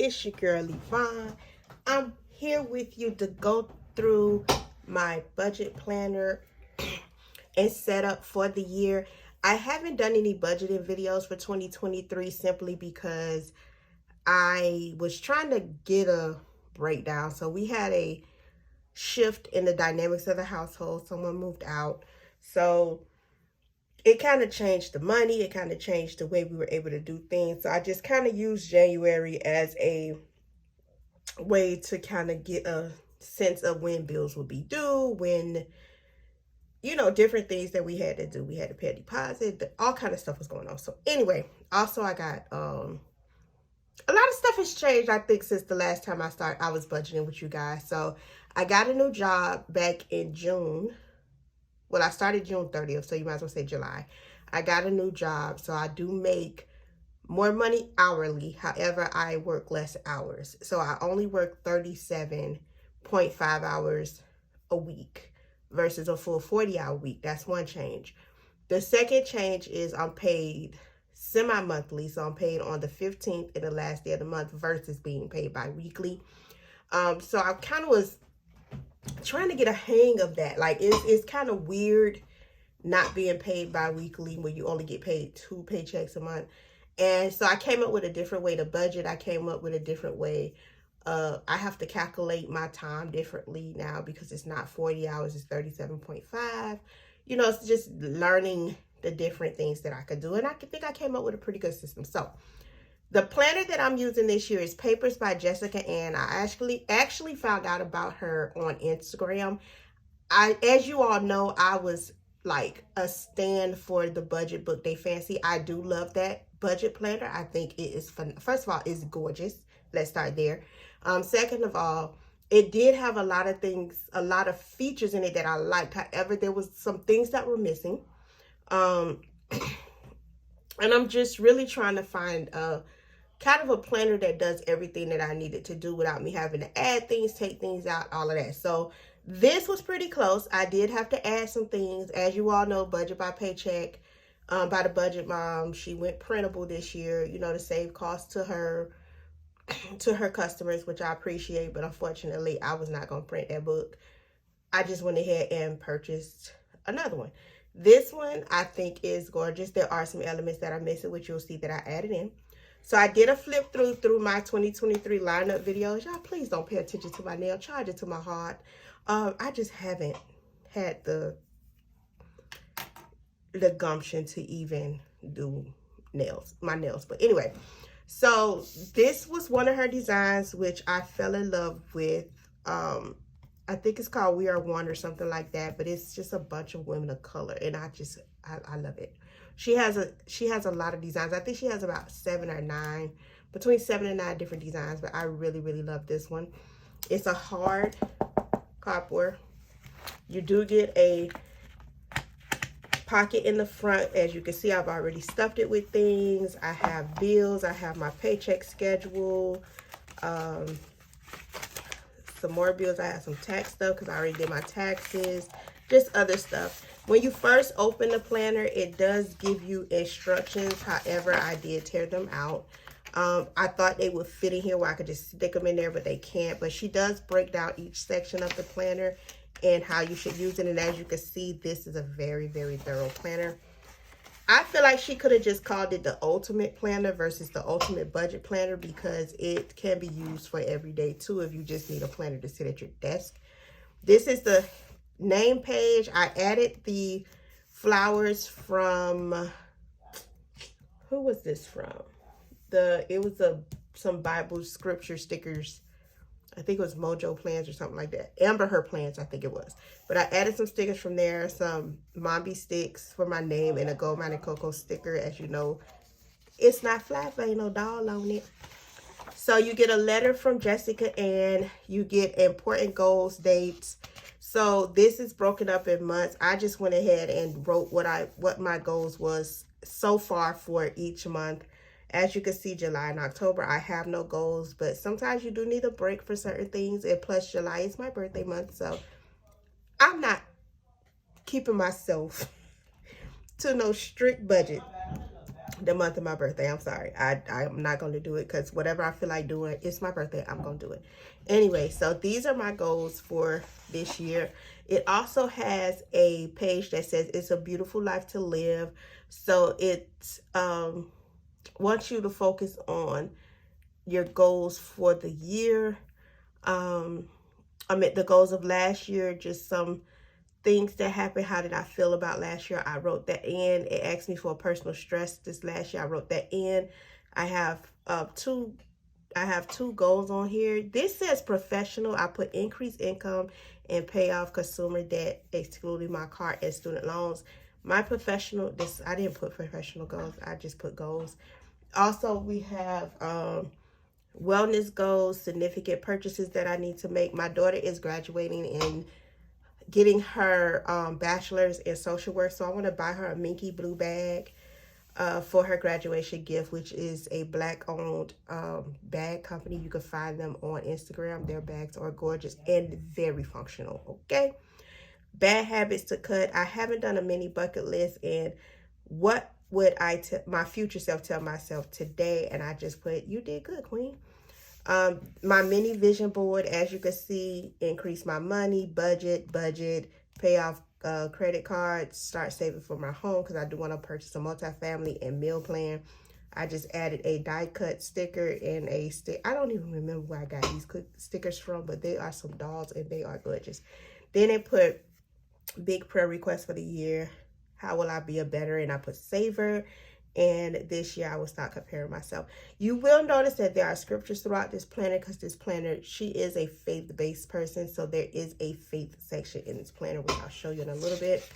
It's your girl Yvonne. I'm here with you to go through my budget planner and setup for the year. I haven't done any budgeting videos for 2023 simply because I was trying to get a breakdown. So we had a shift in the dynamics of the household. Someone moved out. So it kind of changed the money. It kind of changed the way we were able to do things. So I just kind of used January as a way to kind of get a sense of when bills would be due, when, you know, different things that we had to do. We had to pay a deposit, but all kind of stuff was going on. So anyway, also I got, a lot of stuff has changed, I think, since the last time I was budgeting with you guys. So I got a new job back in June. Well, I started June 30th, so you might as well say July. I got a new job, so I do make more money hourly. However, I work less hours. So I only work 37.5 hours a week versus a full 40-hour week. That's one change. The second change is I'm paid semi-monthly, so I'm paid on the 15th and the last day of the month versus being paid bi-weekly. So I kind of was trying to get a hang of that. Like, it's kind of weird not being paid bi-weekly when you only get paid 2 paychecks a month. And so I came up with a different way to budget. I came up with a different way. I have to calculate my time differently now because it's not 40 hours, it's 37.5. You know, it's just learning the different things that I could do. And I think I came up with a pretty good system. So the planner that I'm using this year is Papers by Jessica Ann. I actually found out about her on Instagram. As you all know, I was like a stand for the budget book They Fancy. I do love that budget planner. I think it is fun. First of all, it's gorgeous. Let's start there. Second of all, it did have a lot of things, a lot of features in it that I liked. However, there was some things that were missing. And I'm just really trying to find kind of a planner that does everything that I needed to do without me having to add things, take things out, all of that. So this was pretty close. I did have to add some things. As you all know, Budget by Paycheck, by the Budget Mom. She went printable this year, you know, to save costs to her customers, which I appreciate. But unfortunately, I was not going to print that book. I just went ahead and purchased another one. This one I think is gorgeous. There are some elements that are missing, which you'll see that I added in. So I did a flip through my 2023 lineup videos. Y'all, please don't pay attention to my nail. Charge it to my heart. I just haven't had the gumption to even do my nails. But anyway, so this was one of her designs, which I fell in love with. I think it's called We Are One or something like that, but it's just a bunch of women of color, and I love it. She has a lot of designs. I think she has about 7 or 9, between 7 and 9 different designs, but I really, really love this one. It's a hard cardboard. You do get a pocket in the front. As you can see, I've already stuffed it with things. I have bills. I have my paycheck schedule. Some more bills. I have some tax stuff because I already did my taxes. Just other stuff. When you first open the planner, it does give you instructions. However, I did tear them out. I thought they would fit in here where I could just stick them in there, but they can't. But she does break down each section of the planner and how you should use it. And as you can see, this is a very, very thorough planner. I feel like she could have just called it the Ultimate Planner versus the Ultimate Budget Planner, because it can be used for every day too if you just need a planner to sit at your desk. This is the name page. I added the flowers from, who was this from? It was some Bible scripture stickers. I think it was Mojo Plans or something like that. Amber Her Plans, I think it was. But I added some stickers from there, some Mombi sticks for my name, and a Gold Mine and Cocoa sticker. As you know, it's not flat, but ain't no doll on it. So you get a letter from Jessica Ann. You get important goals, dates. So this is broken up in months. I just went ahead and wrote what my goals was so far for each month. As you can see, July and October, I have no goals, but sometimes you do need a break for certain things. And plus, July is my birthday month, so I'm not keeping myself to no strict budget. the month of my birthday. I'm sorry. I'm not going to do it because whatever I feel like doing, it's my birthday. I'm going to do it. Anyway, so these are my goals for this year. It also has a page that says it's a beautiful life to live. So it wants you to focus on your goals for the year. I mean, the goals of last year, just some things that happened. How did I feel about last year? I wrote that in. It asked me for a personal stress this last year. I wrote that in. I have two goals on here. This says professional. I put increased income and pay off consumer debt, excluding my car and student loans. My professional, this I didn't put professional goals. I just put goals. Also, we have wellness goals, significant purchases that I need to make. My daughter is graduating and getting her bachelor's in social work, so I want to buy her a Minky Blue bag for her graduation gift, which is a Black-owned bag company. You can find them on Instagram. Their bags are gorgeous and very functional, okay? Bad habits to cut. I haven't done a mini bucket list, and what would my future self tell myself today? And I just put, you did good, queen. My mini vision board, as you can see, increase my money, budget, pay off credit cards, start saving for my home because I do want to purchase a multifamily and meal plan. I just added a die cut sticker and a stick. I don't even remember where I got these stickers from, but they are some dolls and they are gorgeous. Then it put big prayer requests for the year. How will I be a better? And I put saver. And this year I will start comparing myself. You will notice that there are scriptures throughout this planner because this planner, she is a faith-based person. So there is a faith section in this planner, which I'll show you in a little bit.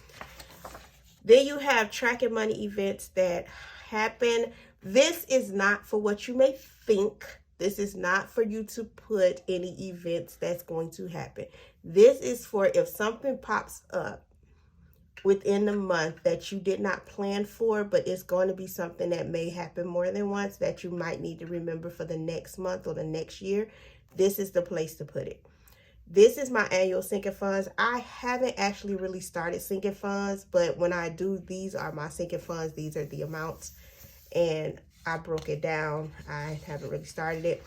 Then you have tracking money events that happen. This is not for what you may think. This is not for you to put any events that's going to happen. This is for if something pops up within the month that you did not plan for, but it's going to be something that may happen more than once that you might need to remember for the next month or the next year. This is the place to put it. This is my annual sinking funds. I haven't actually really started sinking funds, but when I do, these are my sinking funds. These are the amounts, and I broke it down. I haven't really started it.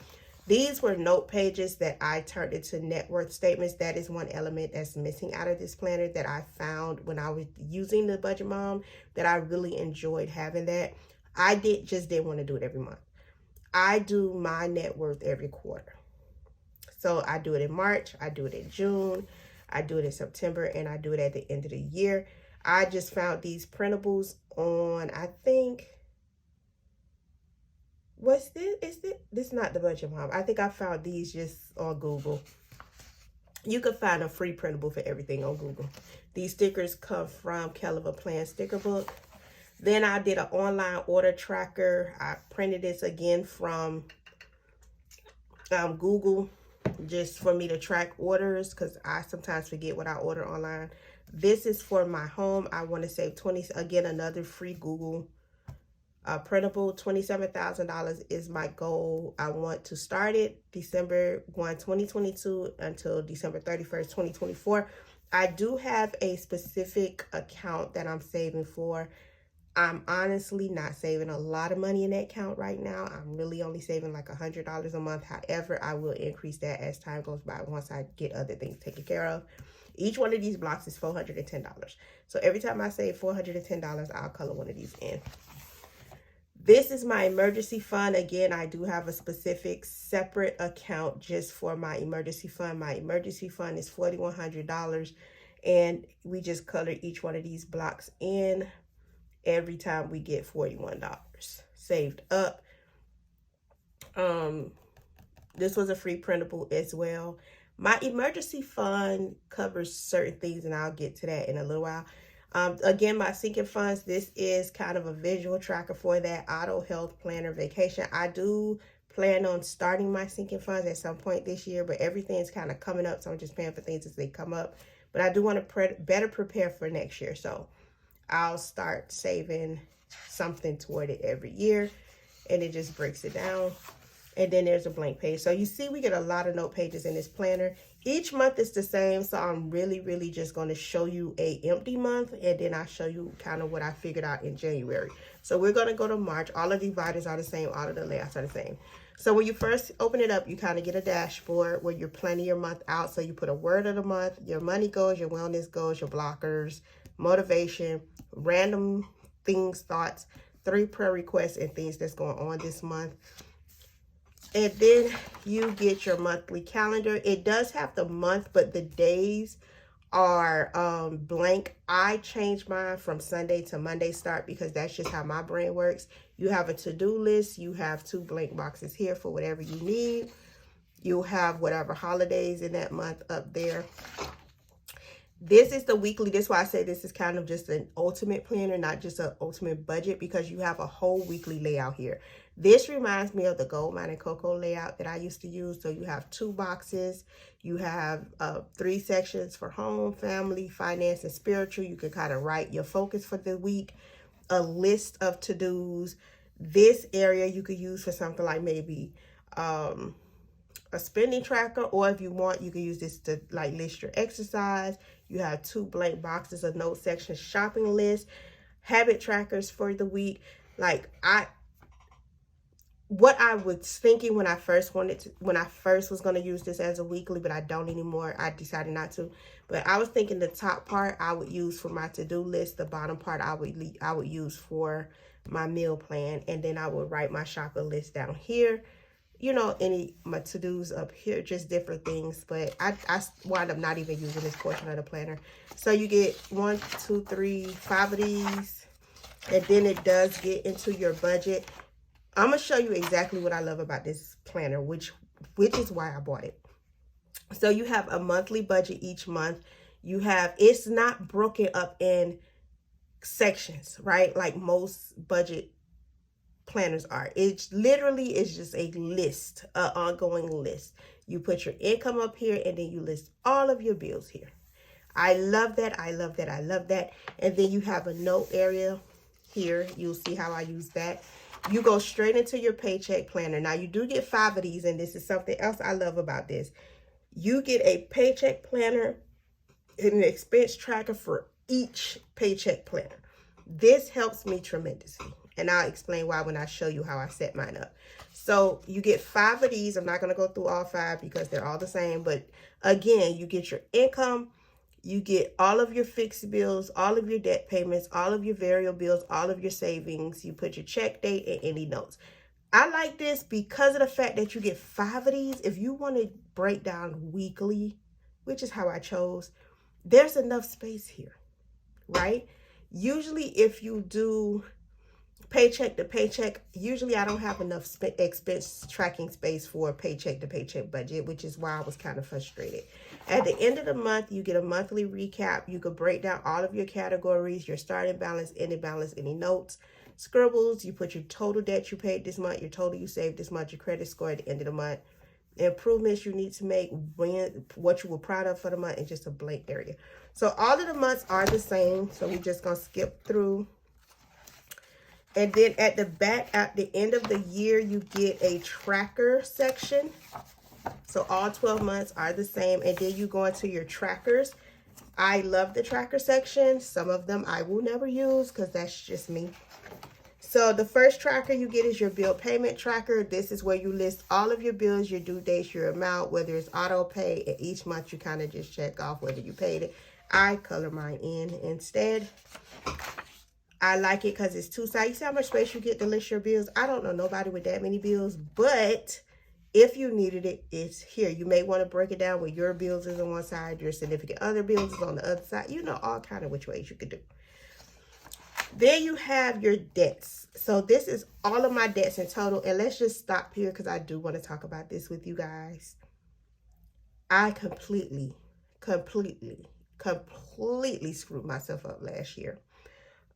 These were note pages that I turned into net worth statements. That is one element that's missing out of this planner that I found when I was using the Budget Mom, that I really enjoyed having that. I just didn't want to do it every month. I do my net worth every quarter. So I do it in March, I do it in June, I do it in September, and I do it at the end of the year. I just found these printables on, I think, what's this? This is not the Budget Mom. I think I found these just on Google. You can find a free printable for everything on Google. These stickers come from Kelliver Plan Sticker Book. Then I did an online order tracker. I printed this again from Google just for me to track orders because I sometimes forget what I order online. This is for my home. I want to save 20, again, another free Google printable. $27,000 is my goal. I want to start it December 1, 2022 until December 31st, 2024. I do have a specific account that I'm saving for. I'm honestly not saving a lot of money in that account right now. I'm really only saving like $100 a month. However, I will increase that as time goes by once I get other things taken care of. Each one of these blocks is $410. So every time I save $410, I'll color one of these in. This is my emergency fund. Again, I do have a specific separate account just for my emergency fund. My emergency fund is $4,100, and we just color each one of these blocks in every time we get $41 saved up. This was a free printable as well. My emergency fund covers certain things, and I'll get to that in a little while. Again, my sinking funds, this is kind of a visual tracker for that. Auto, health, planner, vacation. I do plan on starting my sinking funds at some point this year, but everything's kind of coming up, so I'm just paying for things as they come up. But I do want to better prepare for next year, so I'll start saving something toward it every year, and it just breaks it down. And then there's a blank page. So you see we get a lot of note pages in this planner. Each month is the same, so I'm really just going to show you a empty month, and then I'll show you kind of what I figured out in January. So we're going to go to March. All of the dividers are the same. All of the layouts are the same. So when you first open it up, you kind of get a dashboard where you're planning your month out. So you put a word of the month, your money goals, your wellness goals, your blockers, motivation, random things, thoughts, 3 prayer requests, and things that's going on this month. And then you get your monthly calendar. It does have the month, but the days are blank. I changed mine from Sunday to Monday start because that's just how my brain works. You have a to-do list. You have 2 blank boxes here for whatever you need. You'll have whatever holidays in that month up there. This is the weekly. That's why I say this is kind of just an ultimate planner, not just an ultimate budget, because you have a whole weekly layout here. This reminds me of the Gold Mine and Cocoa layout that I used to use. So you have 2 boxes. You have 3 sections for home, family, finance, and spiritual. You can kind of write your focus for the week, a list of to-dos. This area you could use for something like maybe a spending tracker, or if you want, you can use this to like list your exercise. You have 2 blank boxes, a note section, shopping list, habit trackers for the week. Like what I was thinking when I first was going to use this as a weekly, but I don't anymore. I decided not to. But I was thinking the top part I would use for my to-do list. The bottom part I would use for my meal plan. And then I would write my shopping list down here. You know, my to-dos up here, just different things. But I wound up not even using this portion of the planner. So you get 1, 2, 3, 5 of these. And then it does get into your budget. I'm going to show you exactly what I love about this planner, which is why I bought it. So you have a monthly budget each month. It's not broken up in sections, right? Like most budget planners are. It literally is just a list, an ongoing list. You put your income up here, and then you list all of your bills here. I love that. I love that. I love that. And then you have a note area here. You'll see how I use that. You go straight into your paycheck planner. Now, you do get 5 of these, and this is something else I love about this. You get a paycheck planner and an expense tracker for each paycheck planner. This helps me tremendously, and I'll explain why when I show you how I set mine up. So you get 5 of these. I'm not going to go through all 5 because they're all the same, but again, you get your income. You get all of your fixed bills, all of your debt payments, all of your variable bills, all of your savings. You put your check date and any notes. I like this because of the fact that you get 5 of these. If you want to break down weekly, which is how I chose, there's enough space here, right? Usually if you do paycheck to paycheck, usually I don't have enough expense tracking space for a paycheck to paycheck budget, which is why I was kind of frustrated. At the end of the month, you get a monthly recap. You can break down all of your categories, your starting balance, any notes, scribbles. You put your total debt you paid this month, your total you saved this month, your credit score at the end of the month, improvements you need to make, what you were proud of for the month, and just a blank area. So all of the months are the same. So we're just going to skip through. And then at the back, at the end of the year, you get a tracker section. So all 12 months are the same. And then you go into your trackers. I love the tracker section. Some of them I will never use because that's just me. So the first tracker you get is your bill payment tracker. This is where you list all of your bills, your due dates, your amount, whether it's auto pay. And each month you kind of just check off whether you paid it. I color mine in instead. I like it because it's 2-sided. You see how much space you get to list your bills? I don't know nobody with that many bills, but if you needed it, it's here. You may want to break it down where your bills is on one side, your significant other bills is on the other side. You know, all kind of which ways you could do. Then you have your debts. So this is all of my debts in total. And let's just stop here because I do want to talk about this with you guys. I completely screwed myself up last year.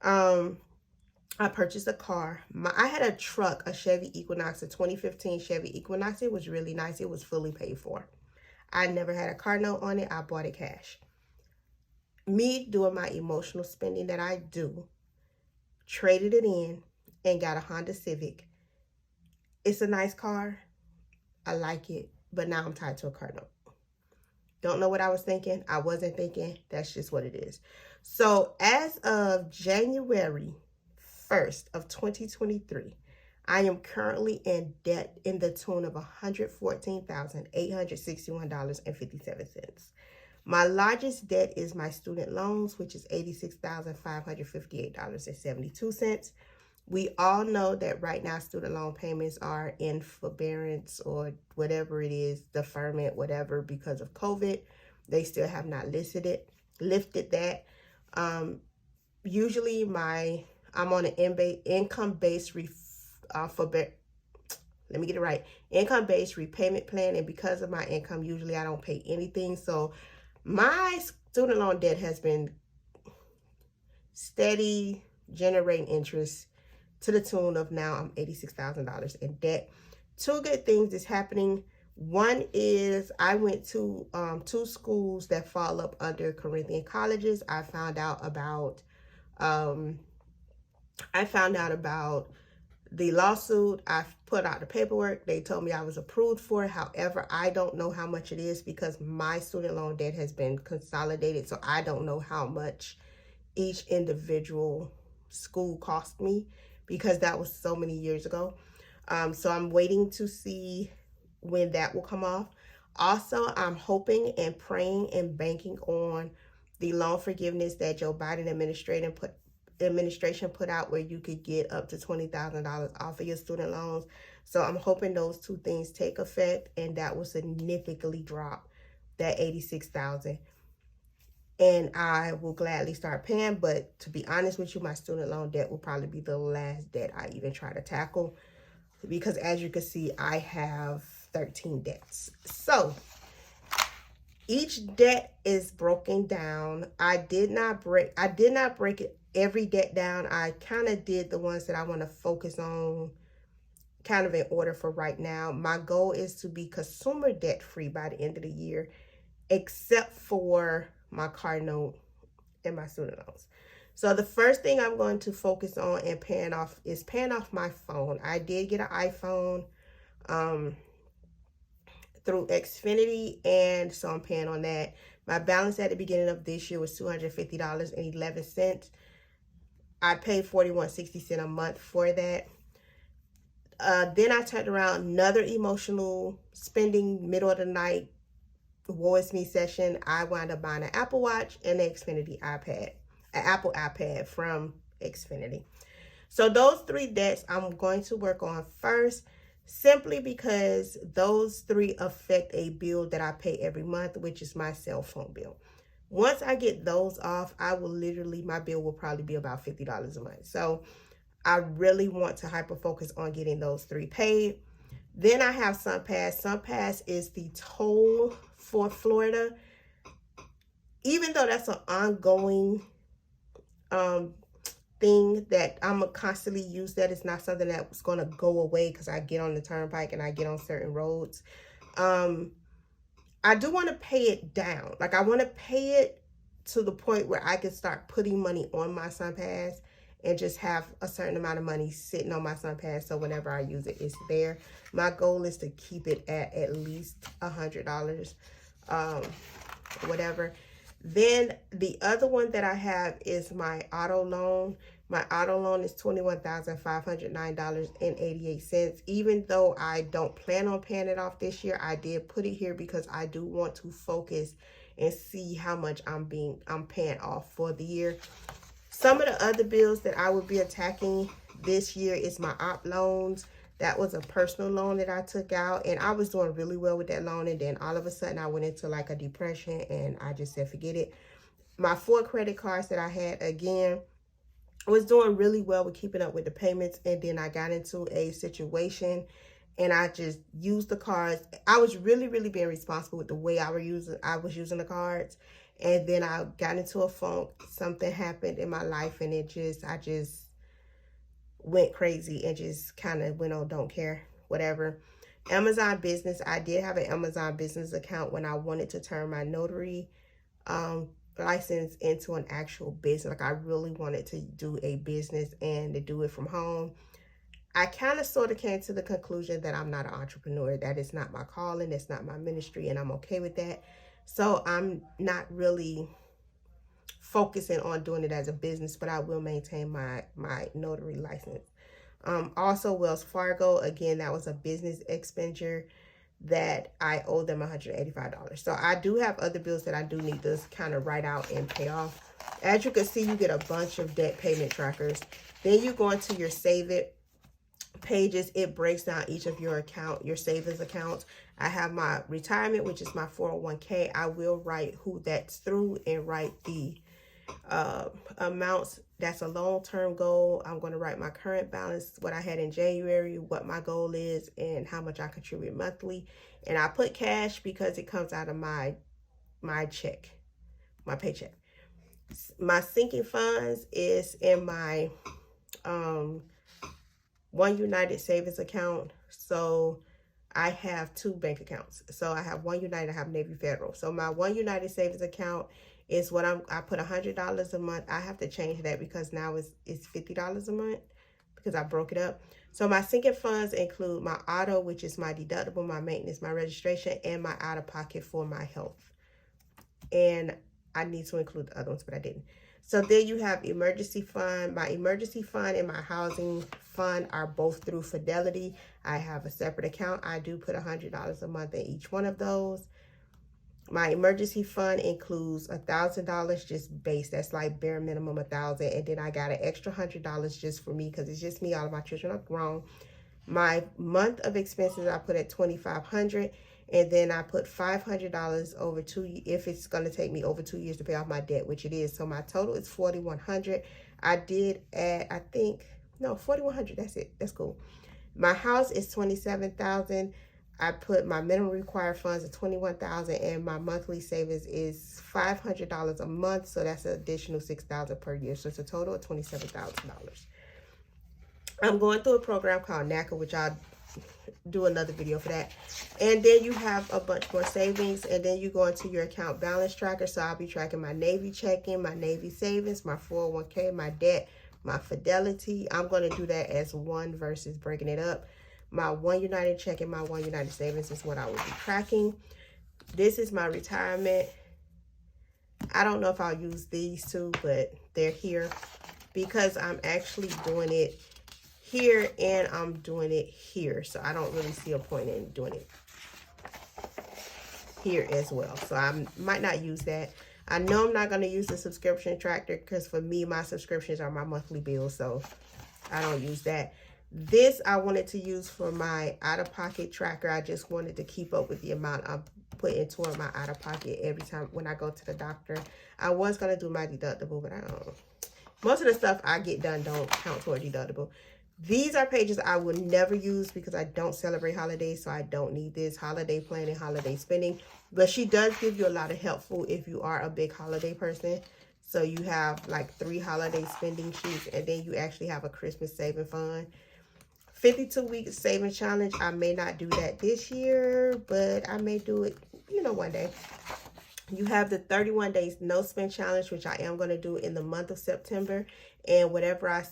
I purchased a car. I had a truck, a Chevy Equinox, a 2015 Chevy Equinox. It was really nice. It was fully paid for. I never had a car note on it. I bought it cash. Me doing my emotional spending that I do, traded it in and got a Honda Civic. It's a nice car. I like it, but now I'm tied to a car note. Don't know what I was thinking. I wasn't thinking. That's just what it is. So as of January 1st of 2023, I am currently in debt in the tune of $114,861.57. My largest debt is my student loans, which is $86,558.72. We all know that right now student loan payments are in forbearance or whatever it is, deferment, whatever, because of COVID. They still have not lifted that. Usually I'm on an income-based income-based repayment plan, and because of my income, usually I don't pay anything. So my student loan debt has been steady generating interest to the tune of now I'm $86,000 in debt. Two good things is happening. One is I went to two schools that fall up under Corinthian colleges. I found out about the lawsuit. I put out the paperwork. They told me I was approved for it. However, I don't know how much it is because my student loan debt has been consolidated. So I don't know how much each individual school cost me because that was so many years ago. So I'm waiting to see when that will come off. Also, I'm hoping and praying and banking on the loan forgiveness that Joe Biden administration put out, where you could get up to $20,000 off of your student loans. So I'm hoping those two things take effect, and that will significantly drop that $86,000. And I will gladly start paying. But to be honest with you, my student loan debt will probably be the last debt I even try to tackle, because as you can see, I have 13 debts. So each debt is broken down. I did not break every debt down. I kind of did the ones that I want to focus on kind of in order for right now. My goal is to be consumer debt free by the end of the year, except for my car note and my student loans. So the first thing I'm going to focus on and paying off my phone. I did get an iPhone through Xfinity, and so I'm paying on that. My balance at the beginning of this year was $250.11. I paid $41.60 a month for that. Then I turned around, another emotional spending, middle of the night, woe is me session. I wound up buying an Apple Watch and an Xfinity iPad, an Apple iPad from Xfinity. So those three debts I'm going to work on first, simply because those three affect a bill that I pay every month, which is my cell phone bill. Once I get those off, my bill will probably be about $50 a month. So I really want to hyper focus on getting those three paid. Then I have SunPass. SunPass is the toll for Florida. Even though that's an ongoing thing that I'm gonna constantly use, that it's not something that's gonna go away because I get on the turnpike and I get on certain roads. I do want to pay it down. Like, I want to pay it to the point where I can start putting money on my SunPass and just have a certain amount of money sitting on my SunPass, so whenever I use it, it's there. My goal is to keep it at least $100, whatever. Then the other one that I have is my auto loan. My auto loan is $21,509.88. Even though I don't plan on paying it off this year, I did put it here because I do want to focus and see how much I'm paying off for the year. Some of the other bills that I would be attacking this year is my op loans. That was a personal loan that I took out, and I was doing really well with that loan, and then all of a sudden I went into like a depression, and I just said forget it. My 4 credit cards that I had, again, was doing really well with keeping up with the payments, and then I got into a situation and I just used the cards. I was really being responsible with the way I was using the cards, and then I got into a funk. Something happened in my life, and I just went crazy and just kind of went on don't care, whatever. Amazon business. I did have an Amazon business account when I wanted to turn my notary license into an actual business. Like, I really wanted to do a business and to do it from home. I kind of sort of came to the conclusion that I'm not an entrepreneur. That is not my calling. That's not my ministry, and I'm okay with that. So I'm not really focusing on doing it as a business, but I will maintain my notary license. Also, Wells Fargo, again, that was a business expenditure that I owe them $185. So I do have other bills that I do need to kind of write out and pay off. As you can see, you get a bunch of debt payment trackers. Then you go into your Save It pages. It breaks down each of your savings accounts. I have my retirement, which is my 401k. I will write who that's through and write the amounts. That's a long-term goal. I'm going to write my current balance, what I had in January, what my goal is, and how much I contribute monthly. And I put cash because it comes out of my check, my paycheck. My sinking funds is in my One United savings account. So I have two bank accounts. So I have One United, I have Navy Federal. So my One United savings account is what I put $100 a month. I have to change that because now it's $50 a month because I broke it up. So my sinking funds include my auto, which is my deductible, my maintenance, my registration, and my out of pocket for my health. And I need to include the other ones, but I didn't. So then you have emergency fund. My emergency fund and my housing fund are both through Fidelity. I have a separate account. I do put $100 a month in each one of those. My emergency fund includes $1,000 just base. That's like bare minimum $1,000. And then I got an extra $100 just for me because it's just me. All of my children are grown. My month of expenses I put at $2,500. And then I put $500 over if it's going to take me over 2 years to pay off my debt, which it is. So my total is $4,100. I did add, I think, no, $4,100. That's it. That's cool. My house is $27,000. I put my minimum required funds at $21,000, and my monthly savings is $500 a month. So that's an additional $6,000 per year. So it's a total of $27,000. I'm going through a program called NACA, which I'll do another video for that. And then you have a bunch more savings, and then you go into your account balance tracker. So I'll be tracking my Navy checking, my Navy savings, my 401k, my debt, my Fidelity. I'm going to do that as one versus breaking it up. My One United checking, my One United savings is what I will be tracking. This is my retirement. I don't know if I'll use these two, but they're here because I'm actually doing it here and I'm doing it here. So I don't really see a point in doing it here as well. So I might not use that. I know I'm not going to use the subscription tracker because for me, my subscriptions are my monthly bills. So I don't use that. This I wanted to use for my out-of-pocket tracker. I just wanted to keep up with the amount I put into my out-of-pocket every time when I go to the doctor. I was going to do my deductible, but I don't. Most of the stuff I get done don't count toward deductible. These are pages I will never use because I don't celebrate holidays, so I don't need this. Holiday planning, holiday spending. But she does give you a lot of helpful if you are a big holiday person. So you have like 3 holiday spending sheets, and then you actually have a Christmas saving fund. 52-week saving challenge. I may not do that this year, but I may do it, one day. You have the 31 days no spend challenge, which I am going to do in the month of September. And whatever I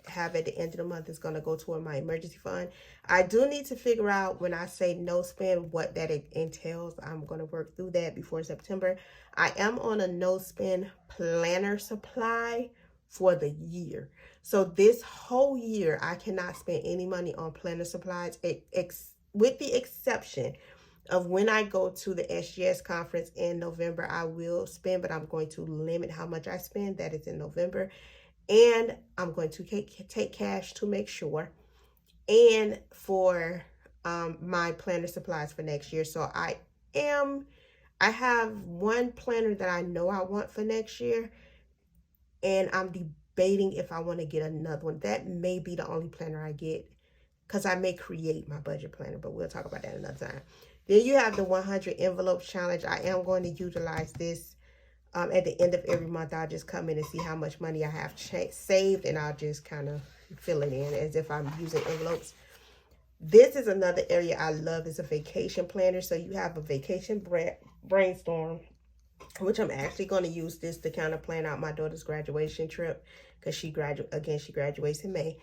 have at the end of the month is going to go toward my emergency fund. I do need to figure out when I say no spend, what that entails. I'm going to work through that before September. I am on a no spend planner supply for the year. So this whole year, I cannot spend any money on planner supplies, with the exception of when I go to the SGS conference in November. I will spend, but I'm going to limit how much I spend. That is in November. And I'm going to take cash to make sure. And for my planner supplies for next year. So I have one planner that I know I want for next year. And I'm debating if I want to get another one. That may be the only planner I get because I may create my budget planner, but we'll talk about that another time. Then you have the 100 envelopes challenge. I am going to utilize this at the end of every month. I'll just come in and see how much money I have saved, and I'll just kind of fill it in as if I'm using envelopes. This is another area I love, is a vacation planner. So you have a vacation brainstorm, which I'm actually going to use this to kind of plan out my daughter's graduation trip because she graduates in May.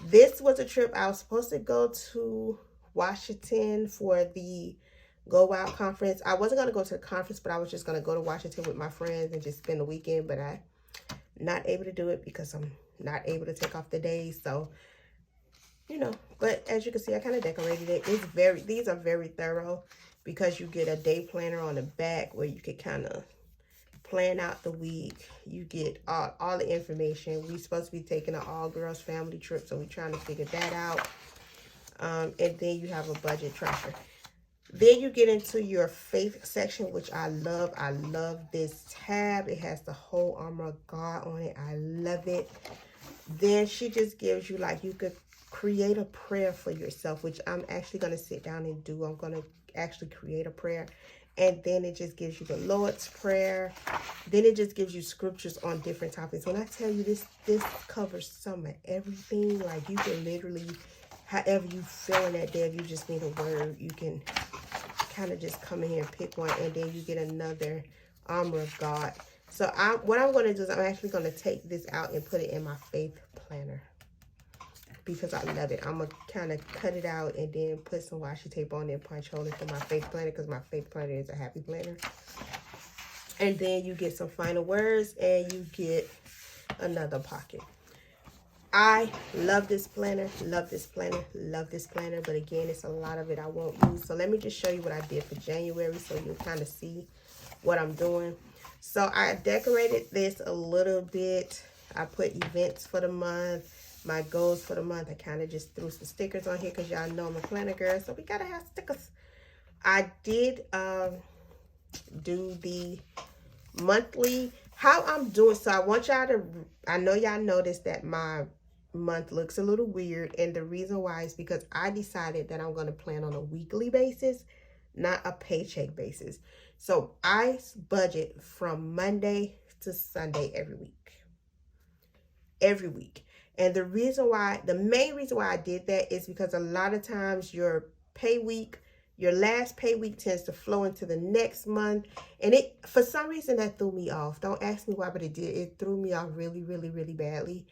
This was a trip I was supposed to go to Washington for the Go Wild conference. I wasn't going to go to the conference, but I was just going to go to Washington with my friends and just spend the weekend. But I'm not able to do it because I'm not able to take off the days. So, you know, but as you can see, I kind of decorated it. These are very thorough because you get a day planner on the back where you could kind of plan out the week. You get all the information. We're supposed to be taking an all-girls family trip, so we're trying to figure that out. And then you have a budget tracker. Then you get into your faith section, which I love. I love this tab. It has the whole armor of God on it. I love it. Then she just gives you, like, you could create a prayer for yourself, which I'm actually going to sit down and do. I'm going to actually create a prayer. And then it just gives you the Lord's Prayer. Then it just gives you scriptures on different topics. When I tell you this covers some of everything. Like, you can literally, however you feel in that day, if you just need a word, you can kind of just come in here and pick one. And then you get another armor of God. So what I'm going to do is I'm actually going to take this out and put it in my faith planner, because I love it. I'm going to kind of cut it out and then put some washi tape on it and punch holes for my faith planner, because my faith planner is a happy planner. And then you get some final words and you get another pocket. I love this planner, love this planner, love this planner. But again, it's a lot of it I won't use. So let me just show you what I did for January so you'll kind of see what I'm doing. So I decorated this a little bit. I put events for the month, my goals for the month. I kind of just threw some stickers on here because y'all know I'm a planner girl, so we gotta have stickers. I did do the monthly, how I'm doing. So I want y'all to, I know y'all noticed that my month looks a little weird, and the reason why is because I decided that I'm going to plan on a weekly basis, not a paycheck basis. So I budget from Monday to Sunday every week. And the reason why, the main reason why I did that is because a lot of times your pay week, your last pay week tends to flow into the next month. And it, for some reason, that threw me off. Don't ask me why, but it did. It threw me off really, really, really badly.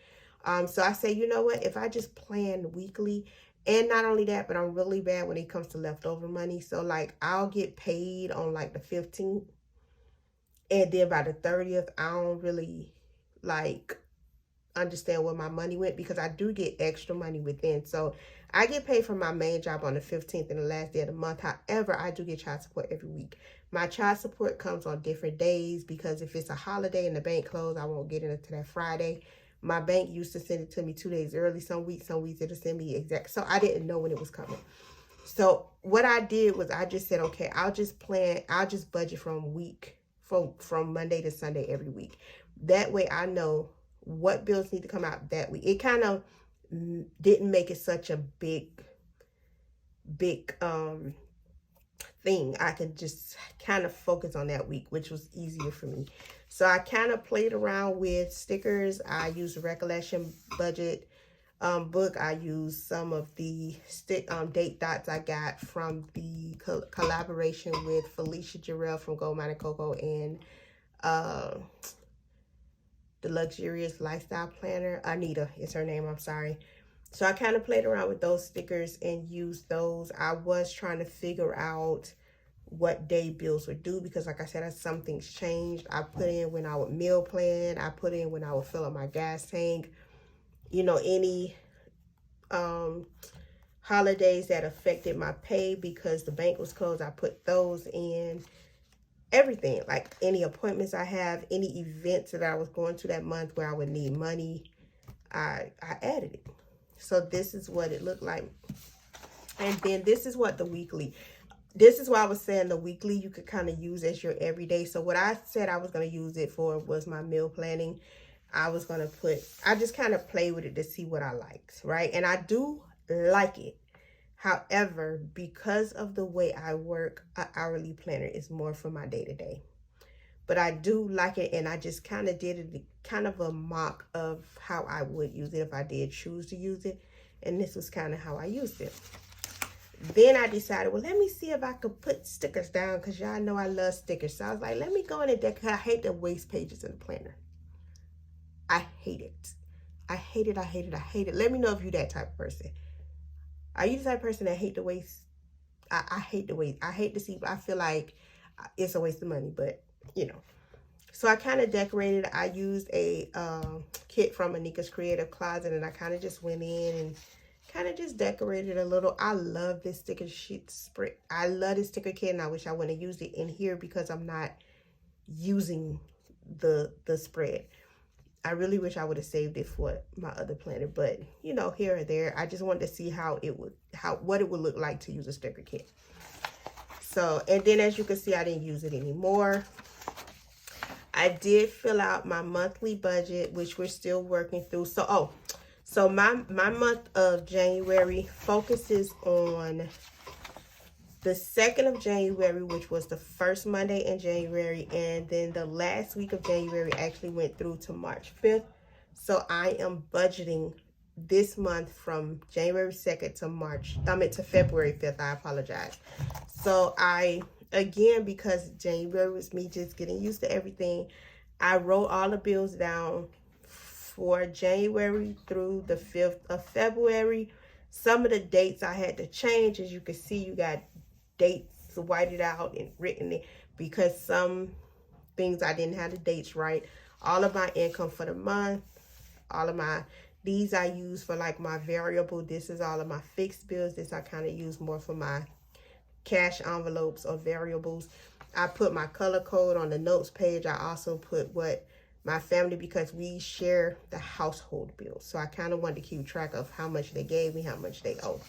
So I say, you know what? If I just plan weekly, and not only that, but I'm really bad when it comes to leftover money. So, like, I'll get paid on, like, the 15th. And then by the 30th, I don't really, like, understand where my money went, because I do get extra money within. So I get paid for my main job on the 15th and the last day of the month. However, I do get child support every week. My child support comes on different days, because if it's a holiday and the bank closed, I won't get it until that Friday. My bank used to send it to me 2 days early. Some weeks it'll send me exact. So I didn't know when it was coming. So what I did was I just said, okay, I'll just budget from Monday to Sunday every week. That way I know what bills need to come out that week. It kind of didn't make it such a big thing. I could just kind of focus on that week, which was easier for me. So I kind of played around with stickers. I used the Recollection Budget book. I used some of the date dots I got from the collaboration with Felicia Jarrell from Gold Mine and Cocoa, and the Luxurious Lifestyle Planner. Anita is her name, I'm sorry. So I kind of played around with those stickers and used those. I was trying to figure out what day bills would do, because like I said, some things changed. I put in when I would meal plan. I put in when I would fill up my gas tank. You know, any holidays that affected my pay because the bank was closed, I put those in. Everything, like any appointments I have, any events that I was going to that month where I would need money, I added it. So this is what it looked like. And then this is what the weekly, this is why I was saying the weekly you could kind of use as your everyday. So what I said I was going to use it for was my meal planning. I just kind of play with it to see what I liked, right? And I do like it. However, because of the way I work, an hourly planner is more for my day-to-day. But I do like it, and I just kind of did it, kind of a mock of how I would use it if I did choose to use it. And this was kind of how I used it. Then I decided, well, let me see if I could put stickers down, because y'all know I love stickers. So I was like, let me go in and decorate. I hate the waste pages in the planner. I hate it. I hate it. I hate it. I hate it. Let me know if you're that type of person. Are you the type of person that hate the waste? I hate to wait. I hate to see, I feel like it's a waste of money, but you know. So I kind of decorated. I used a kit from Anika's Creative Closet, and I kind of just went in and kind of just decorated a little. I love this sticker sheet spread. I love this sticker kit, and I wish I would have used it in here because I'm not using the spread. I really wish I would have saved it for my other planner, but you know, here or there, I just wanted to see what it would look like to use a sticker kit. So, and then as you can see, I didn't use it anymore. I did fill out my monthly budget, which we're still working through. So, so my month of January focuses on the 2nd of January, which was the first Monday in January, and then the last week of January actually went through to March 5th. So I am budgeting this month from January 2nd to February 5th. I apologize. So again, because January was me just getting used to everything, I wrote all the bills down for January through the 5th of February. Some of the dates I had to change. As you can see, you got dates whited out and written because some things I didn't have the dates right. All of my income for the month, these I use for like my variable. This is all of my fixed bills. This I kind of use more for my cash envelopes or variables. I put my color code on the notes page. I also put what my family, because we share the household bills. So I kind of wanted to keep track of how much they gave me, how much they owe.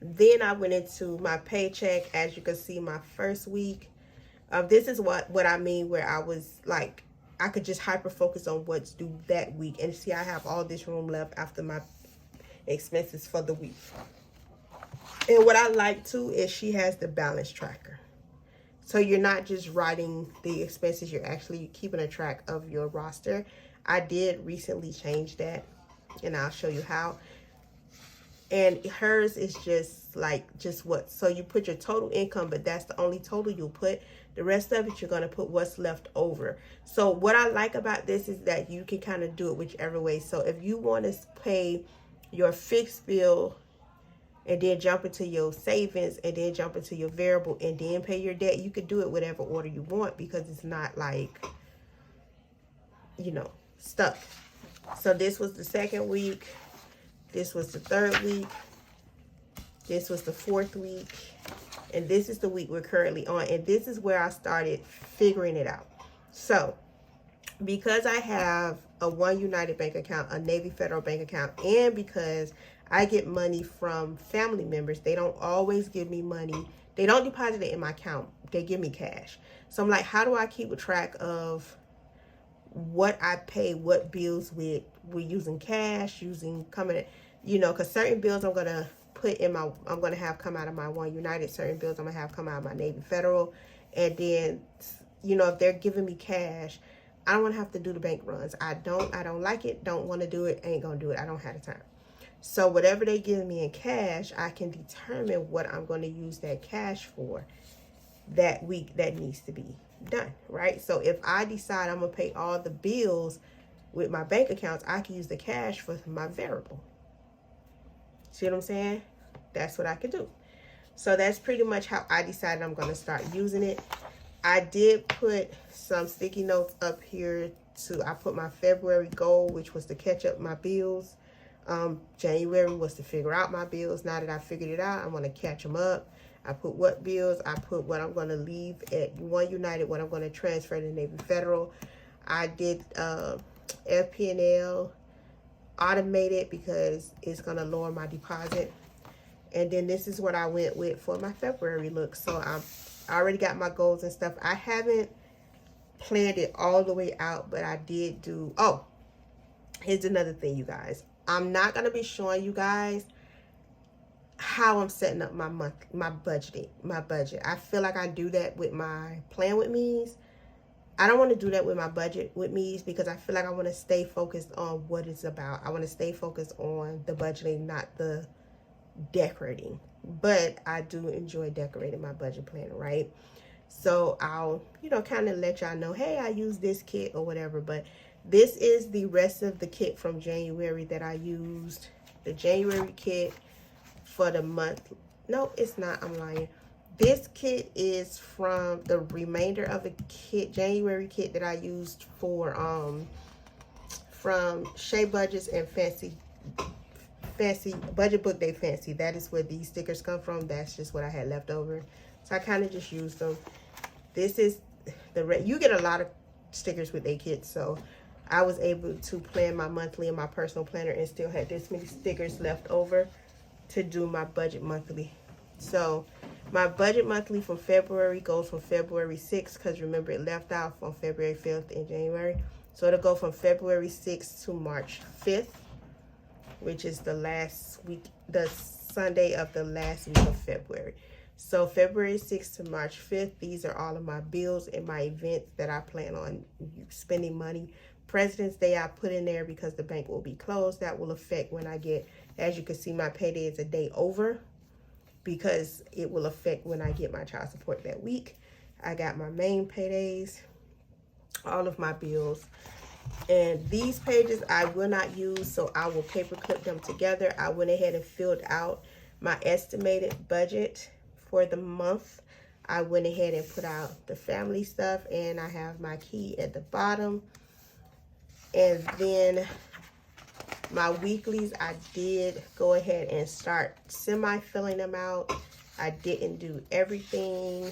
Then I went into my paycheck. As you can see, my first week. This is what I mean, where I was like, I could just hyper focus on what's due that week. And see, I have all this room left after my expenses for the week. And what I like too is she has the balance tracker. So you're not just writing the expenses, you're actually keeping a track of your roster. I did recently change that, and I'll show you how. And hers is just what? So you put your total income, but that's the only total you'll put. The rest of it, you're going to put what's left over. So what I like about this is that you can kind of do it whichever way. So if you want to pay your fixed bill and then jump into your savings and then jump into your variable and then pay your debt, you could do it whatever order you want because it's not like, you know, stuck. So this was the 2nd week. This was the 3rd week. This was the 4th week. And this is the week we're currently on. And this is where I started figuring it out. So because I have a One United bank account, a Navy Federal bank account, and because I get money from family members, they don't always give me money. They don't deposit it in my account. They give me cash. So I'm like, how do I keep a track of what I pay, what bills we're using cash, because certain bills I'm going to have come out of my One United, certain bills I'm going to have come out of my Navy Federal. And then, if they're giving me cash, I don't want to have to do the bank runs. I don't like it, don't want to do it, ain't going to do it. I don't have the time. So whatever they give me in cash, I can determine what I'm going to use that cash for that week that needs to be done, right? So if I decide I'm going to pay all the bills with my bank accounts, I can use the cash for my variable. See what I'm saying? That's what I could do. So that's pretty much how I decided I'm going to start using it. I did put some sticky notes up here I put my February goal, which was to catch up my bills. January was to figure out my bills. Now that I figured it out, I'm going to catch them up. I put what bills, I put what I'm going to leave at One United, what I'm going to transfer to Navy Federal. I did FP&L automated because it's going to lower my deposit. And then this is what I went with for my February look. So I already got my goals and stuff. I haven't planned it all the way out, but I did do, here's another thing, you guys. I'm not going to be showing you guys how I'm setting up my budget. I feel like I do that with my plan with me's. I don't want to do that with my budget with me's because I feel like I want to stay focused on what it's about. I want to stay focused on the budgeting, not the decorating. But I do enjoy decorating my budget planner, right? So I'll, kind of let y'all know, hey, I use this kit or whatever. But this is the rest of the kit from January that I used. The January kit for the month. No, it's not. I'm lying. This kit is from the remainder of a kit, January kit that I used for from Shea Budgets and Fancy Budget Book Day Fancy. That is where these stickers come from. That's just what I had left over, so I kind of just used them. This is the you get a lot of stickers with a kit, so I was able to plan my monthly in my personal planner and still had this many stickers left over to do my budget monthly. So my budget monthly from February goes from February 6th, because remember it left out on February 5th in January. So it'll go from February 6th to March 5th, which is the last week, the Sunday of the last week of February. So February 6th to March 5th, these are all of my bills and my events that I plan on spending money. President's Day I put in there because the bank will be closed. That will affect when I get, as you can see, my payday is a day over, because it will affect when I get my child support that week. I got my main paydays, all of my bills. And these pages I will not use, so I will paper clip them together. I went ahead and filled out my estimated budget for the month. I went ahead and put out the family stuff, and I have my key at the bottom. And then my weeklies, I did go ahead and start semi-filling them out. I didn't do everything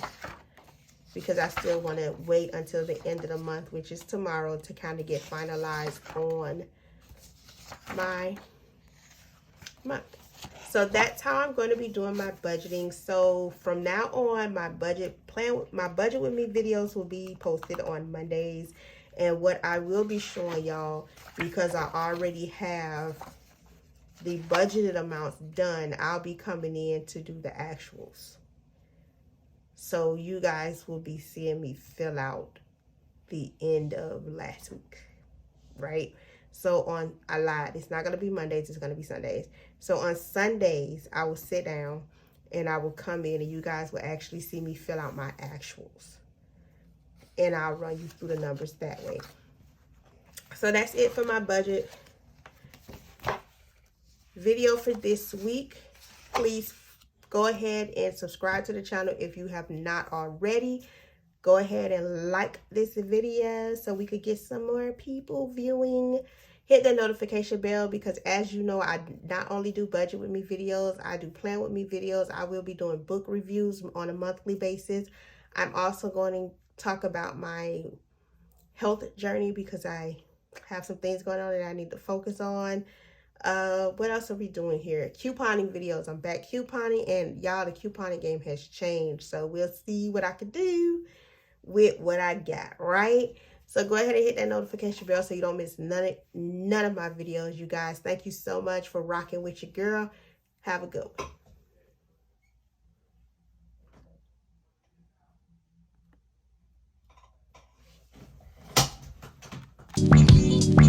because I still want to wait until the end of the month, which is tomorrow, to kind of get finalized on my month. So that's how I'm going to be doing my budgeting. So from now on, my budget with me videos will be posted on Mondays. And what I will be showing y'all, because I already have the budgeted amounts done, I'll be coming in to do the actuals. So you guys will be seeing me fill out the end of last week, right? So I lied, it's not going to be Mondays, it's going to be Sundays. So on Sundays, I will sit down and I will come in and you guys will actually see me fill out my actuals. And I'll run you through the numbers that way. So that's it for my budget video for this week. Please go ahead and subscribe to the channel if you have not already. Go ahead and like this video so we could get some more people viewing. Hit the notification bell, because as you know, I not only do budget with me videos, I do plan with me videos. I will be doing book reviews on a monthly basis. I'm also going to talk about my health journey, because I have some things going on that I need to focus on. What else are we doing here? Couponing videos. I'm back couponing, and y'all, the couponing game has changed, so we'll see what I can do with what I got, right? So go ahead and hit that notification bell so you don't miss none of my videos. You guys, thank you so much for rocking with your girl. Have a good one.